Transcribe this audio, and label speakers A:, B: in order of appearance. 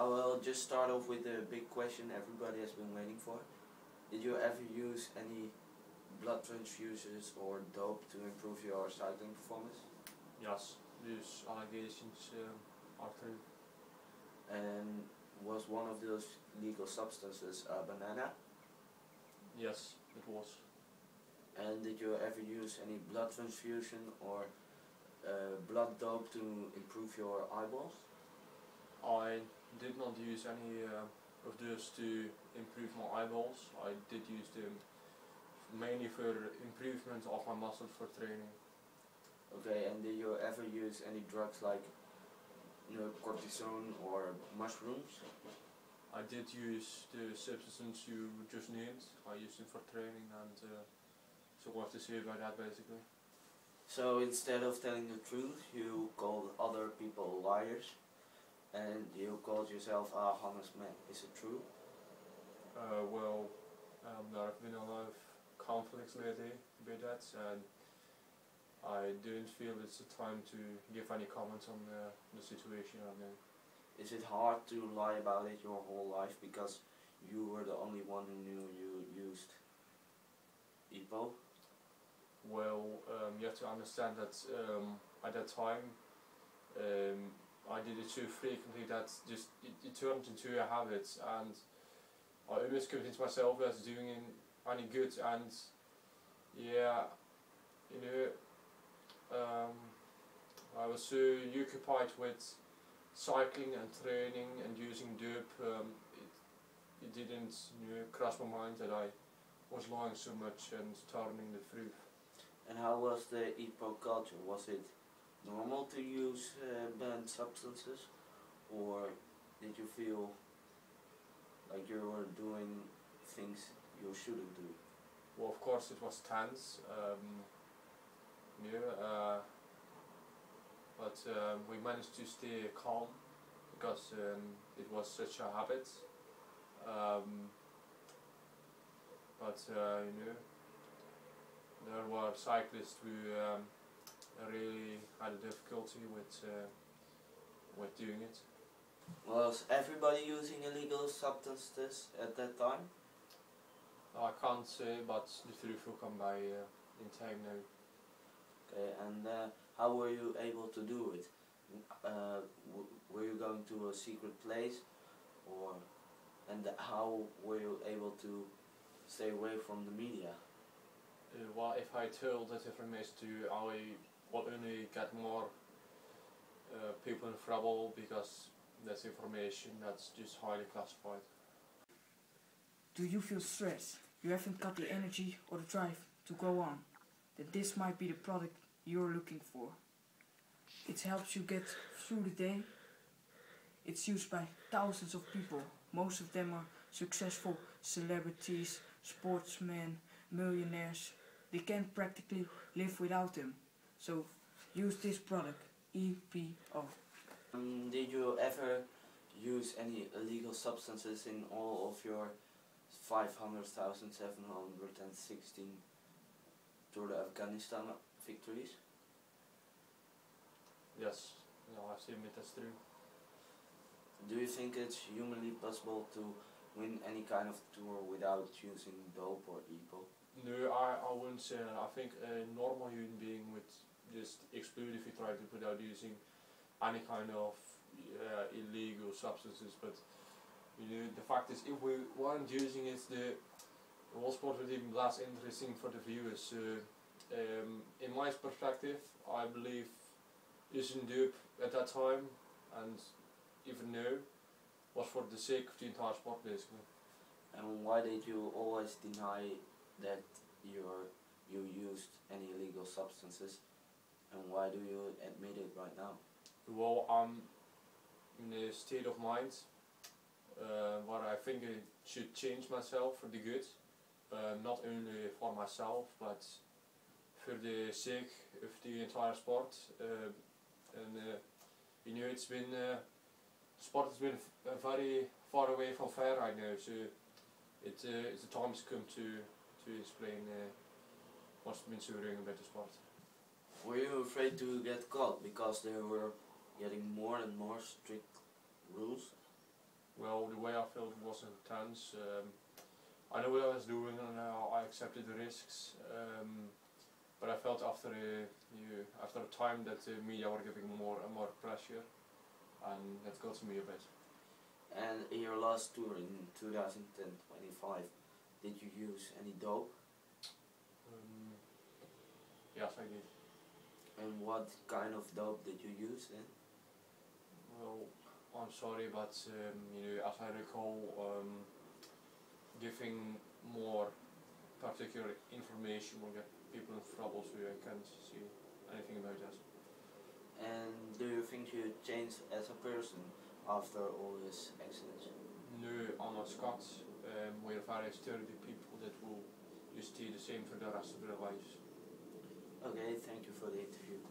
A: will just start off with the big question everybody has been waiting for. Did you ever use any blood transfusions or dope to improve your cycling performance?
B: Yes, these allegations are true.
A: And was one of those legal substances a banana?
B: Yes, it was.
A: And did you ever use any blood transfusion or blood dope to improve your eyeballs?
B: I did not use any of those to improve my eyeballs. I did use them mainly for improvement of my muscles for training.
A: Okay, and did you ever use any drugs like cortisone or mushrooms?
B: I did use the substance you just named. I used them for training, and so what to say about that basically.
A: So instead of telling the truth, you called other people liars, and you called yourself a honest man. Is it true?
B: There have been a lot of conflicts lately about that, and I didn't feel it's the time to give any comments on the situation right now.
A: Is it hard to lie about it your whole life because you were the only one who knew you used EPO?
B: Well, you have to understand that at that time I did it so frequently that just it turned into a habit, and I almost convinced myself that I was doing any good, and yeah, I was so occupied with cycling and training and using dope, it didn't cross my mind that I was lying so much and turning the truth.
A: And how was the EPO culture? Was it normal to use banned substances, or did you feel like you were doing things you shouldn't do?
B: Well, of course it was tense, but we managed to stay calm because it was such a habit. There were cyclists who really had a difficulty with doing it.
A: Was everybody using illegal substances at that time?
B: I can't say, but the truth will come by in time now.
A: Okay, and how were you able to do it? Were you going to a secret place, and how were you able to stay away from the media?
B: Well, if I told that information to you, I would only get more people in trouble, because that's information that's just highly classified.
C: Do you feel stressed? You haven't got the energy or the drive to go on? Then this might be the product you're looking for. It helps you get through the day. It's used by thousands of people. Most of them are successful celebrities, sportsmen, millionaires. They can't practically live without them. So use this product, EPO.
A: Did you ever use any illegal substances in all of your 500,716 Tour de Afghanistan victories?
B: Yes, I assume that's true.
A: Do you think it's humanly possible to win any kind of tour without using dope or EPO?
B: No, I wouldn't say that. I think a normal human being would just explode if he tried to without using any kind of illegal substances. But the fact is, if we weren't using it, the whole sport would be less interesting for the viewers. In my perspective, I believe using dope at that time, and even now, was for the sake of the entire sport basically.
A: And why did you always deny that you used any illegal substances, and why do you admit it right now?
B: Well, I'm in a state of mind where I think I should change myself for the good, not only for myself but for the sake of the entire sport. It's been sport has been very far away from fair right now, so it's the time has come to explain what's been so wrong about the sport.
A: Were you afraid to get caught because there were getting more and more strict rules?
B: Well, the way I felt was intense. I know what I was doing and I accepted the risks. But I felt after a time that the media were giving more and more pressure, and that got to me a bit.
A: And in your last tour in 2025, did you use any dope?
B: Yes, I did.
A: And what kind of dope did you use then?
B: Well, I'm sorry, but as I recall, giving more particular information will get people in trouble, so I can't see anything about that.
A: And do you think you changed as a person after all these accidents?
B: No, I'm a Scot. We're very sturdy people that will just stay the same for the rest of their lives.
A: Okay, thank you for the interview.